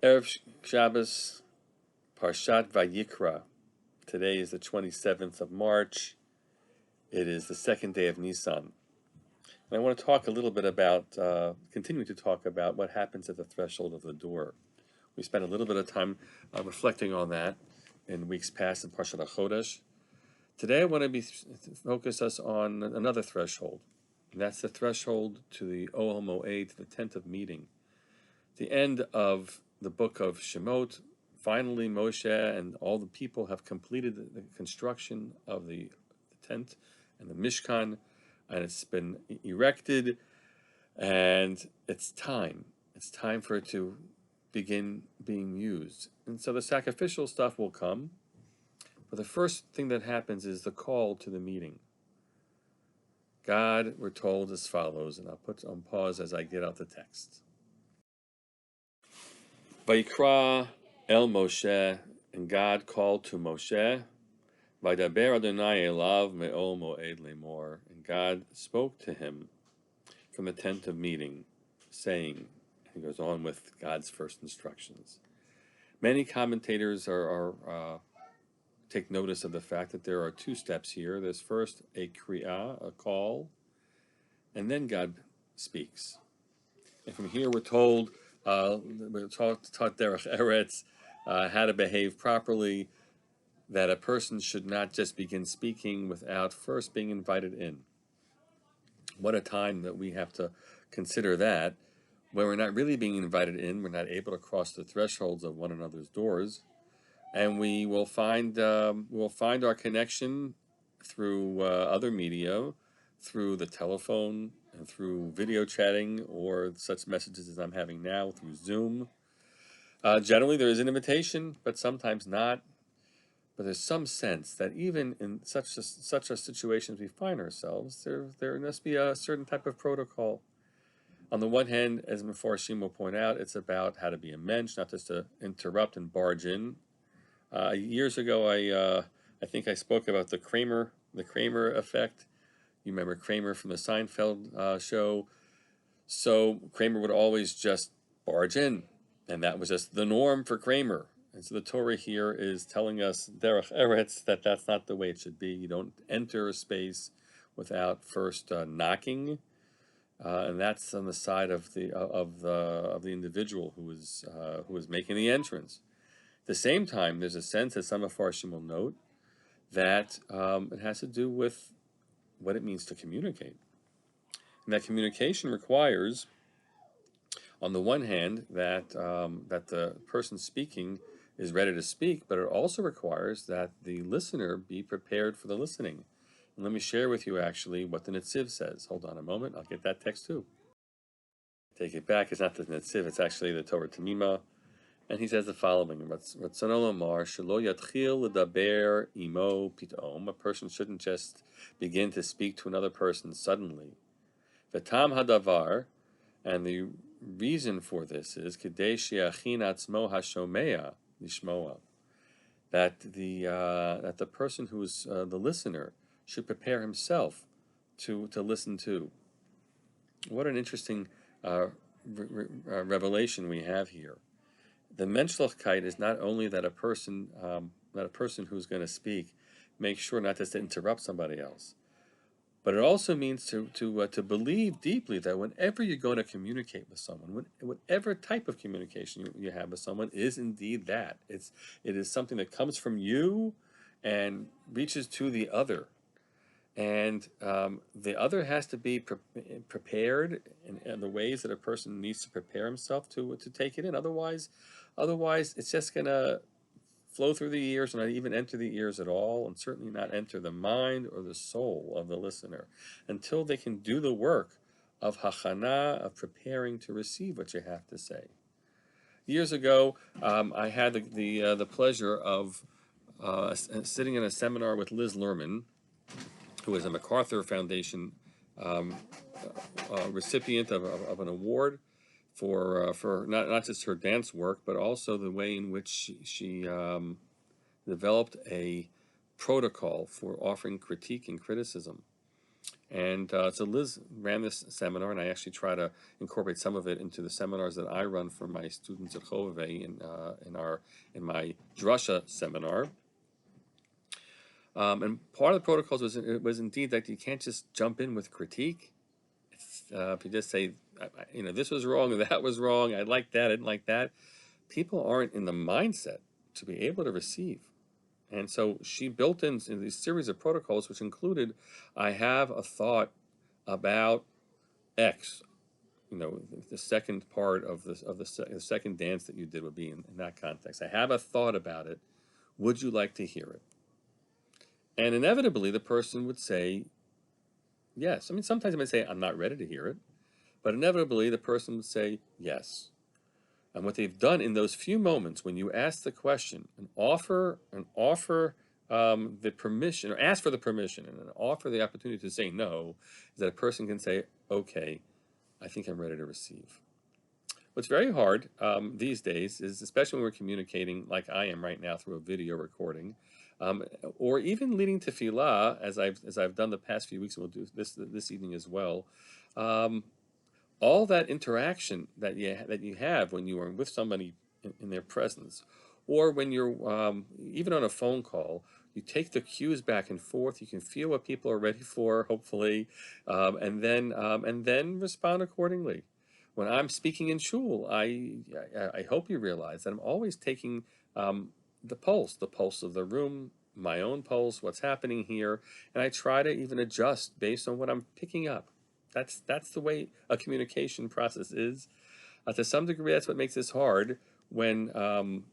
Erev Shabbos, Parshat Vayikra. Today is the 27th of March. It is the second day of Nisan. And I want to talk a little bit about, continue to talk about what happens at the threshold of the door. We spent a little bit of time reflecting on that in weeks past in Parshat HaChodesh. Today I want to focus us on another threshold, and that's the threshold to the Ohel Moed, to the tent of meeting. The end of the book of Shemot, finally Moshe and all the people have completed the construction of the tent and the Mishkan, and it's been erected, and it's time for it to begin being used. And so the sacrificial stuff will come, but the first thing that happens is the call to the meeting. God, we're told, as follows, and I'll put on pause as I get out the text. Vayikra el Moshe, and God called to Moshe, Vaydaber Adonai elav me'ol moed lemor, and God spoke to him from the tent of meeting, saying, he goes on with God's first instructions. Many commentators take notice of the fact that there are two steps here. There's first a kri'ah, a call, and then God speaks. And from here we're told, we're taught derech eretz, how to behave properly, that a person should not just begin speaking without first being invited in. What a time that we have to consider that, when we're not really being invited in, we're not able to cross the thresholds of one another's doors, and we will find our connection through other media, through the telephone and through video chatting, or such messages as I'm having now through Zoom. Generally there is an invitation, but sometimes not. But there's some sense that even in such a situation as we find ourselves, there must be a certain type of protocol. On the one hand, as Mefarshim will point out, it's about how to be a mensch, not just to interrupt and barge in. Years ago, I think I spoke about the Kramer effect. You remember Kramer from the Seinfeld show. So Kramer would always just barge in, and that was just the norm for Kramer. And so the Torah here is telling us, derech eretz, that that's not the way it should be. You don't enter a space without first knocking, and that's on the side of the individual who is making the entrance. At the same time, there's a sense that some Mefarshim will note that it has to do with what it means to communicate. And that communication requires, on the one hand, that the person speaking is ready to speak, but it also requires that the listener be prepared for the listening. And let me share with you actually what the Netziv says. Hold on a moment, I'll get that text too. Take it back, it's not the Netziv, it's actually the Torah Tamima. And he says the following: a person shouldn't just begin to speak to another person suddenly. V'tam hadavar, and the reason for this is that the person who is the listener should prepare himself to listen to. What an interesting revelation we have here. The menschlichkeit is not only that a person who's going to speak makes sure not just to interrupt somebody else, but it also means to believe deeply that whenever you're going to communicate with someone, whatever type of communication you have with someone is indeed that. It is something that comes from you and reaches to the other. And the other has to be prepared in the ways that a person needs to prepare himself to take it in. Otherwise it's just going to flow through the ears and not even enter the ears at all, and certainly not enter the mind or the soul of the listener until they can do the work of hachana, of preparing to receive what you have to say. Years ago, I had the pleasure of sitting in a seminar with Liz Lerman, who is a MacArthur Foundation recipient of an award for not just her dance work, but also the way in which she developed a protocol for offering critique and criticism. And so Liz ran this seminar, and I actually try to incorporate some of it into the seminars that I run for my students at Chovevei in my drasha seminar. And part of the protocols was indeed that you can't just jump in with critique. If you just say, this was wrong or that was wrong, I like that, I didn't like that, people aren't in the mindset to be able to receive. And so she built in these series of protocols, which included, I have a thought about X. The second part of the second dance that you did would be in that context. I have a thought about it. Would you like to hear it? And inevitably, the person would say yes. I mean, sometimes I might say, I'm not ready to hear it. But inevitably, the person would say yes. And what they've done in those few moments when you ask the question and offer the permission, or ask for the permission and offer the opportunity to say no, is that a person can say, okay, I think I'm ready to receive. What's very hard these days is, especially when we're communicating like I am right now through a video recording, or even leading to tefillah, as I've done the past few weeks, and we'll do this evening as well. All that interaction that you have when you are with somebody in their presence, or when you're even on a phone call, you take the cues back and forth. You can feel what people are ready for, hopefully, and then respond accordingly. When I'm speaking in shul, I hope you realize that I'm always taking the pulse of the room, my own pulse, what's happening here, and I try to even adjust based on what I'm picking up. That's the way a communication process is. To some degree, that's what makes this hard when I'm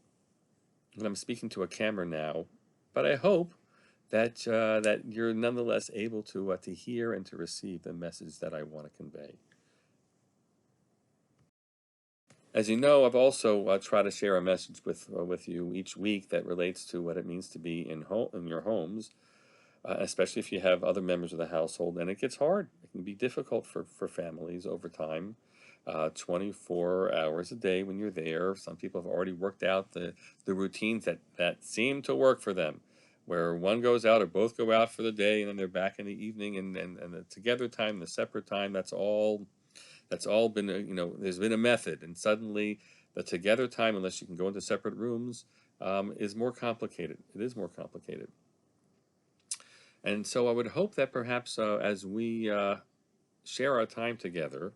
speaking to a camera now. But I hope that that you're nonetheless able to hear and to receive the message that I want to convey. As you know, I've also tried to share a message with you each week that relates to what it means to be in your homes, especially if you have other members of the household. And it gets hard. It can be difficult for families over time. 24 hours a day when you're there. Some people have already worked out the routines that seem to work for them, where one goes out or both go out for the day and then they're back in the evening, and the together time, the separate time, that's all been, there's been a method, and suddenly the together time, unless you can go into separate rooms, is more complicated. It is more complicated. And so I would hope that perhaps as we share our time together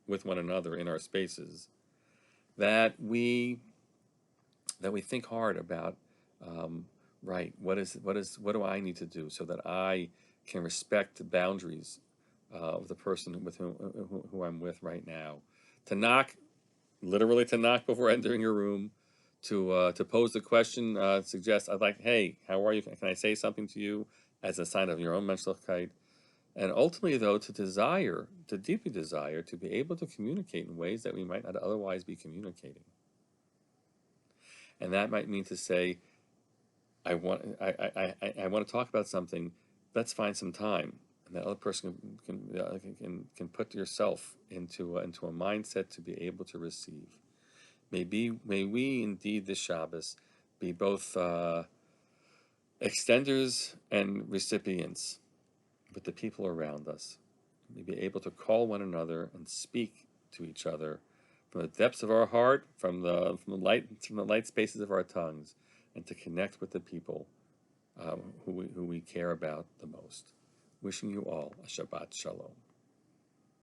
with one another in our spaces, that we think hard about, right, what do I need to do so that I can respect the boundaries of the person with who I'm with right now. To knock, literally to knock before entering your room, to pose the question, suggest, I'd like, hey, how are you? Can I say something to you, as a sign of your own menschlichkeit? And ultimately, though, to deeply desire to be able to communicate in ways that we might not otherwise be communicating. And that might mean to say, I want to talk about something. Let's find some time, and that other person can put yourself into a mindset to be able to receive. May we indeed this Shabbos be both extenders and recipients with the people around us. May be able to call one another and speak to each other from the depths of our heart, from the light spaces of our tongues, and to connect with the people who we care about the most. Wishing you all a Shabbat Shalom.